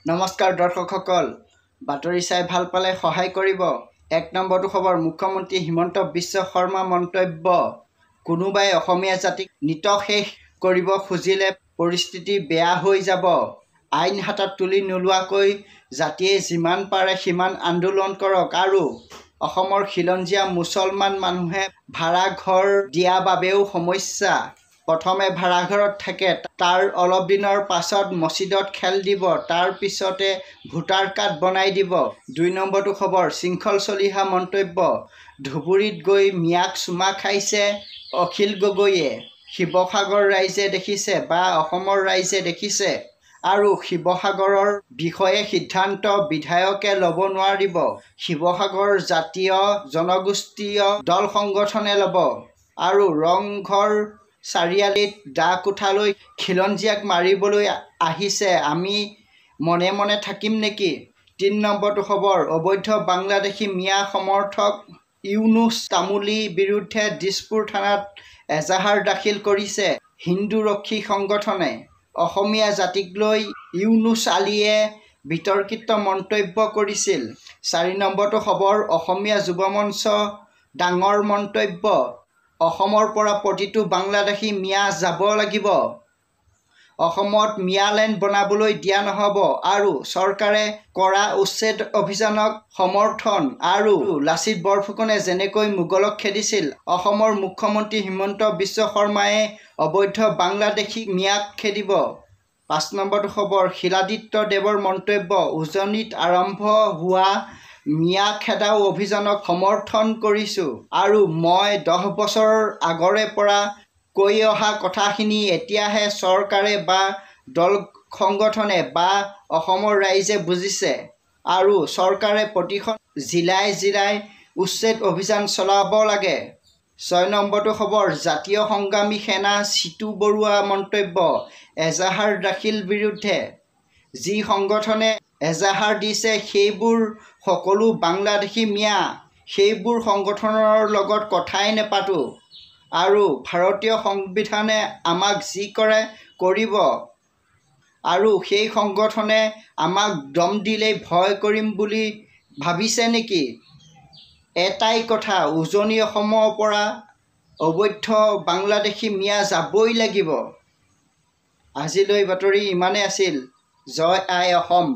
নমস্কাৰ দৰ্শকসকল, বাতৰি চাই ভাল পালে সহায় কৰিব। ১ নম্বৰটো খবৰ, মুখ্যমন্ত্ৰী হিমন্ত বিশ্ব শৰ্মা মন্তব্য। কোনোবাই অসমীয়া জাতিক নিতশেষ কৰিব খুজিলে পৰিস্থিতি বেয়া হৈ যাব। আইন হাতত তুলি নোলোৱাকৈ জাতিয়ে যিমান পাৰে সিমান আন্দোলন কৰক। আৰু অসমৰ খিলঞ্জীয়া মুছলমান মানুহে ভাড়া ঘৰ দিয়া বাবেও সমস্যা। প্ৰথমে ভাড়াঘৰত থাকে, তাৰ অলপ দিনৰ পাছত মছজিদত খেল দিব, তাৰ পিছতে ভোটাৰ কাৰ্ড বনাই দিব। ২ নম্বৰটো খবৰ, শৃংখল চলিহা মন্তব্য। ধুবুৰীত গৈ মিয়াক চুমা খাইছে অখিল গগৈয়ে। শিৱসাগৰ ৰাইজে দেখিছে বা অসমৰ ৰাইজে দেখিছে। আৰু শিৱসাগৰৰ বিষয়ে সিদ্ধান্ত বিধায়কে ল'ব নোৱাৰিব। শিৱসাগৰ জাতীয় জনগোষ্ঠীয় দল সংগঠনে ল'ব। আৰু ৰংঘৰ চাৰিআলিত দা কোঠালৈ খিলঞ্জীয়াক মাৰিবলৈ আহিছে, আমি মনে মনে থাকিম নেকি? ৩ নম্বৰটো খবৰ, অবৈধ বাংলাদেশী মিয়া সমৰ্থক ইউনুছ তামুলীৰ বিৰুদ্ধে দিছপুৰ থানাত এজাহাৰ দাখিল কৰিছে হিন্দুৰক্ষী সংগঠনে। অসমীয়া জাতিক লৈ ইউনুছ আলীয়ে বিতৰ্কিত মন্তব্য কৰিছিল। ৪ নম্বৰটো খবৰ, অসমীয়া যুৱ মঞ্চ ডাঙৰ মন্তব্য। অসমৰ পৰা প্ৰতিটো বাংলাদেশী মিয়া যাব লাগিব। অসমত মিয়ালেণ্ড বনাবলৈ দিয়া নহ'ব। আৰু চৰকাৰে কৰা উচ্ছেদ অভিযানক সমৰ্থন। আৰু লাচিত বৰফুকনে যেনেকৈ মোগলক খেদিছিল, অসমৰ মুখ্যমন্ত্ৰী হিমন্ত বিশ্ব শৰ্মাই অবৈধ বাংলাদেশী মিয়াক খেদিব। ৫ নম্বৰটো খবৰ, শিলাদিত্য দেৱৰ মন্তব্য। উজনিত আৰম্ভ হোৱা মিয়া খেদাও অভিযানক সমৰ্থন কৰিছোঁ। আৰু মই ১০ বছৰ আগৰে পৰা কৈ অহা কথাখিনি এতিয়াহে চৰকাৰে বা দল সংগঠনে বা অসমৰ ৰাইজে বুজিছে। আৰু চৰকাৰে প্ৰতিখন জিলাই জিলাই উচ্ছেদ অভিযান চলাব লাগে। ৬ নম্বৰটো খবৰ, জাতীয় সংগ্ৰামী সেনা চিতু বৰুৱা মন্তব্য। এজাহাৰ দাখিল বিৰুদ্ধে যি সংগঠনে এজাহাৰ দিছে সেইবোৰ সকলো বাংলাদেশী মিয়া। সেইবোৰ সংগঠনৰ লগত কথাই নেপাতোঁ। আৰু ভাৰতীয় সংবিধানে আমাক যি কৰে কৰিব। আৰু সেই সংগঠনে আমাক দম দিলেই ভয় কৰিম বুলি ভাবিছে নেকি? এটাই কথা, উজনি অসমৰ পৰা অবৈধ বাংলাদেশী মিয়া যাবই লাগিব। আজিলৈ বাতৰি ইমানেই আছিল। জয় আই অসম।